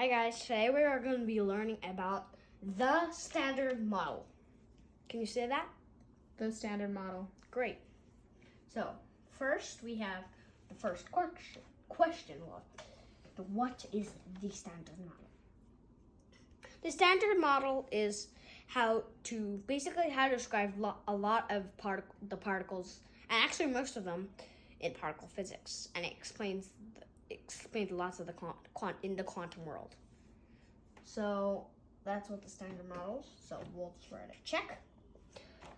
Hi guys, today we are going to be learning about the Standard Model. Can you say that? The Standard Model. Great. So, first we have the first question. What is the Standard Model? The Standard Model is how to describe a lot of the particles, and actually most of them, in particle physics, and it explains lots of the in the quantum world. So that's what the Standard Model is. So we'll just write a check.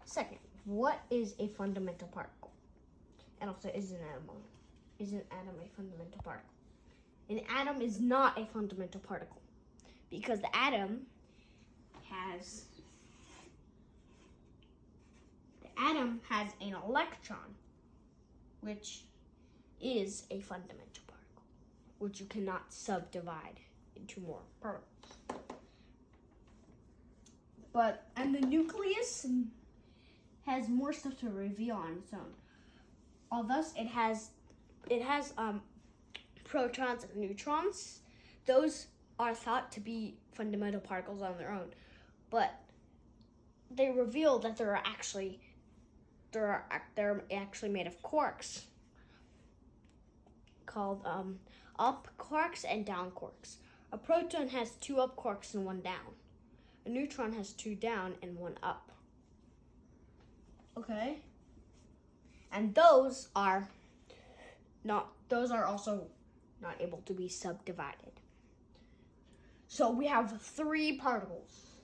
Second, what is a fundamental particle? And also, is an atom a fundamental particle? An atom is not a fundamental particle because the atom has an electron, which is a fundamental particle, which you cannot subdivide into more particles. And the nucleus has more stuff to reveal on its own. Thus, it has protons and neutrons. Those are thought to be fundamental particles on their own, but they reveal that they're actually made of quarks, called up quarks and down quarks. A proton has 2 up quarks and 1 down. A neutron has 2 down and 1 up. Okay? And those are also not able to be subdivided. So we have 3 particles: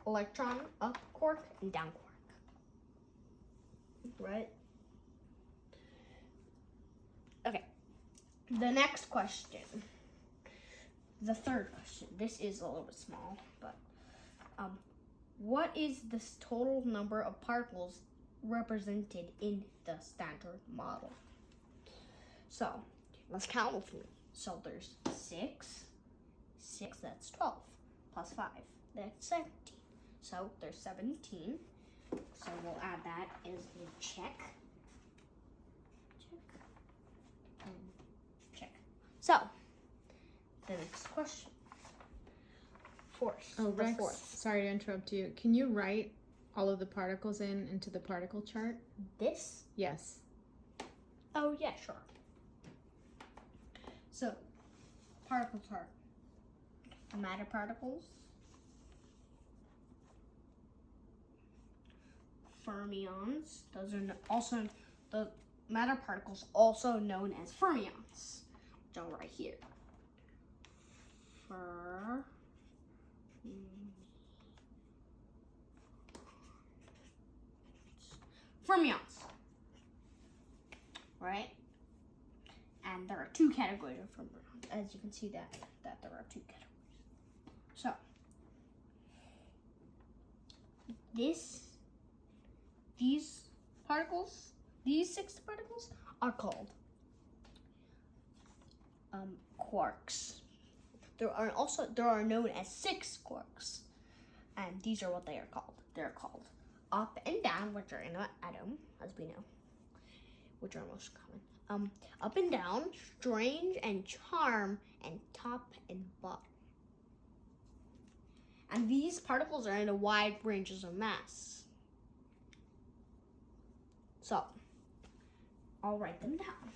electron, up quark, and down quark. Right? Okay. The next question. The third question. This is a little bit small, but what is the total number of particles represented in the Standard Model? So let's count with me. So there's 6, that's 12, plus 5, that's 17. So there's 17. So we'll add that as a check. Check. So, the next question. Rex, sorry to interrupt you. Can you write all of the particles into the particle chart? This? Yes. Oh, yeah, sure. So, particle chart. Matter particles. Fermions. Those are also the matter particles, also known as fermions, which I'll write here. Fermions, right? And there are 2 categories of fermions. As you can see that there are 2 categories. So these particles, these 6 particles, are called quarks. There are known as 6 quarks, and these are what they are called. They're called up and down, which are in an atom, as we know, which are most common. Up and down, strange and charm, and top and bottom. And these particles are in a wide ranges of mass. So, I'll write them down.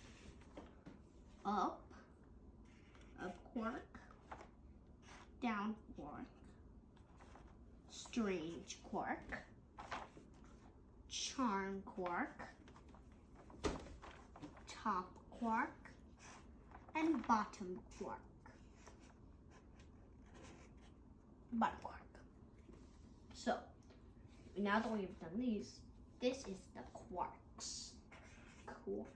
Up quark, down quark, strange quark, charm quark, top quark, and bottom quark. So, now that we've done these, this is the quarks. Quark.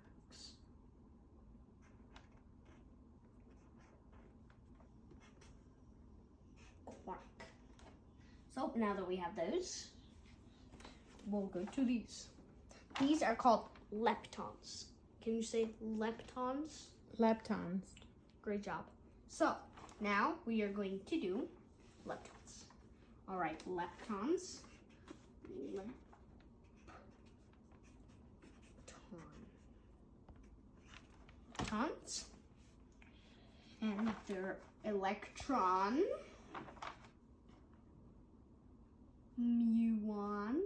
So now that we have those, we'll go to these. These are called leptons. Can you say leptons? Leptons. Great job. So now we are going to do leptons. All right, leptons. Leptons. And they're electron, muon,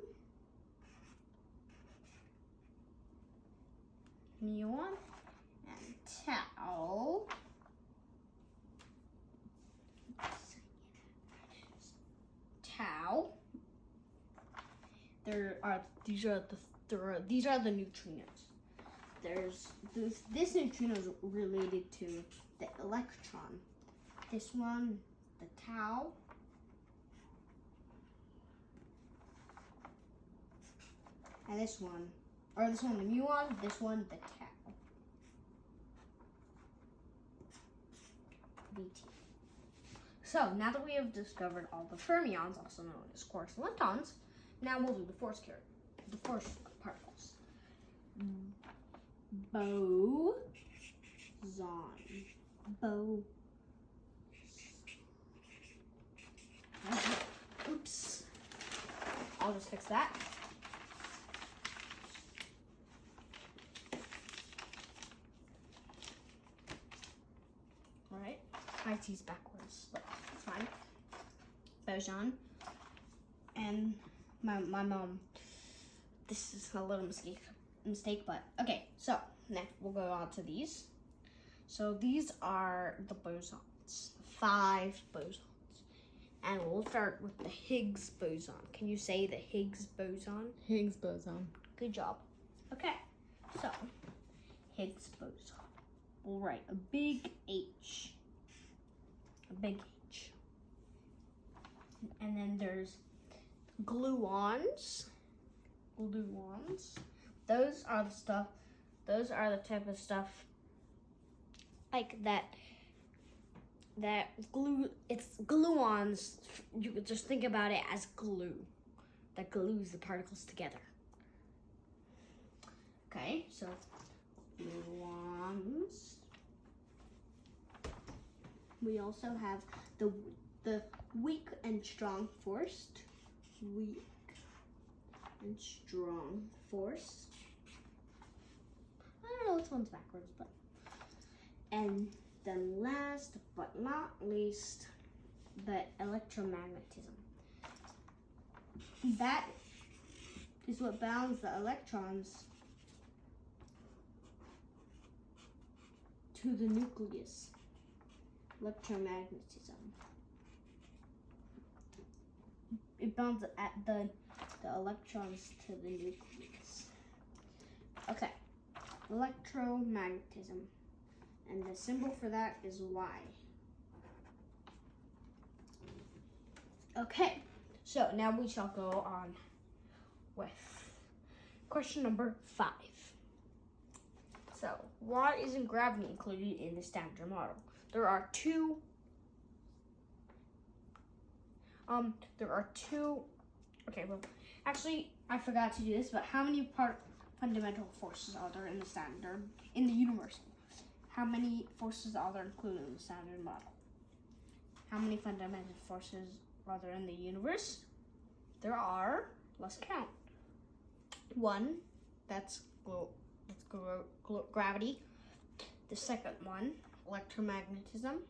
and tau. Tau. These are the neutrinos. This neutrino is related to the electron. This one, the tau. And this one the muon, this one, the tau. VT. So now that we have discovered all the fermions, also known as quarks and leptons, now we'll do the force particles. Boson. Oops. I'll just fix that. All right. I tease backwards, but it's fine. Boson. And my mom. This is a little mistake, but okay. So now we'll go on to these. So these are the bosons, 5 bosons, and we'll start with the Higgs boson. Can you say the Higgs boson? Higgs boson. Good job. Okay, so Higgs boson. We'll write a big H. And then there's gluons. Those are the type of stuff like that glue. It's gluons. You could just think about it as glue that glues the particles together. Okay, so gluons. We also have the weak and strong forced. Weak and strong force. I don't know which one's backwards, but. And then last but not least, the electromagnetism. That is what bounds the electrons to the nucleus. Electromagnetism. It bounds at the electrons to the nucleus. Okay, electromagnetism. And the symbol for that is Y. Okay, so now we shall go on with question number 5. So, why isn't gravity included in the Standard Model? There are two. Okay, well, actually, I forgot to do this, but how many fundamental forces are there in the universe? How many forces are there included in the Standard Model? How many fundamental forces are there in the universe? There are, let's count. 1, that's gravity. The second one, electromagnetism.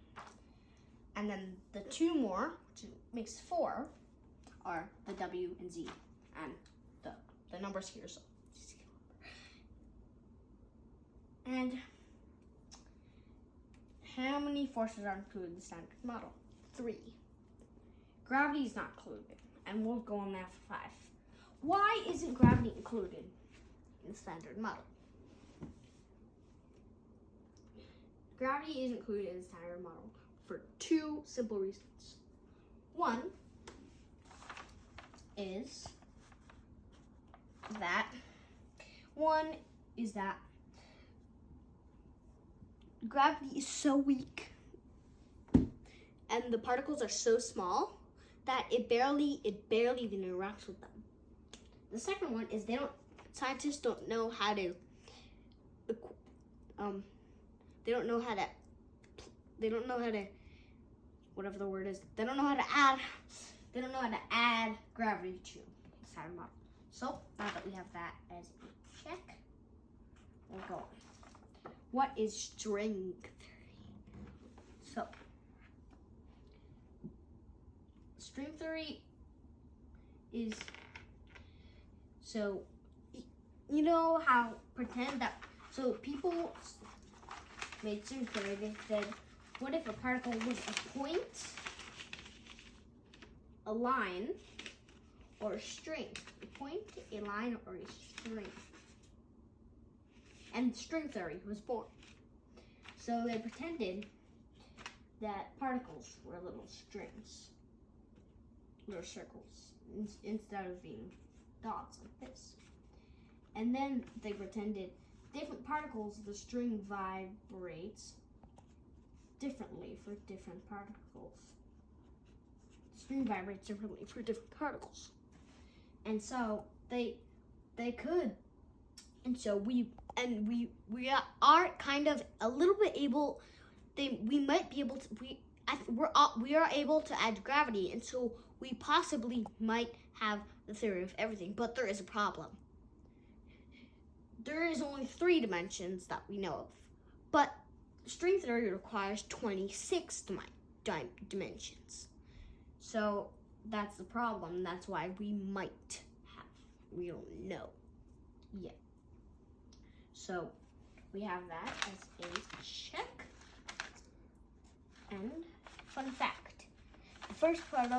And then the 2 more, which makes 4, are the W and Z. And the numbers here, so. And how many forces are included in the Standard Model? 3. Gravity is not included, and we'll go on that for 5. Why isn't gravity included in the Standard Model? Gravity is included in the Standard Model for 2 simple reasons. One is that gravity is so weak and the particles are so small that it barely even interacts with them. The second one is scientists don't know how to whatever the word is, they don't know how to add gravity to the Standard Model. So now that we have that as a check, we'll go on. What is string theory? So string theory is, so you know how pretend that, so people made string theory. They said, what if a particle was a point, a line, or a string? A point, a line, or a string. And string theory was born. So they pretended that particles were little strings, little circles, instead of being dots like this. And then they pretended different particles, the string vibrates differently for different particles. The string vibrates differently for different particles. And so they could, and so we are kind of a little bit able, we might be able to, we are able to add gravity, and so we possibly might have the theory of everything, but there is a problem. There is only 3 dimensions that we know of, but string theory requires 26 dimensions. So that's the problem. That's why we might have. We don't know yet. So we have that as a check. And fun fact, the first part of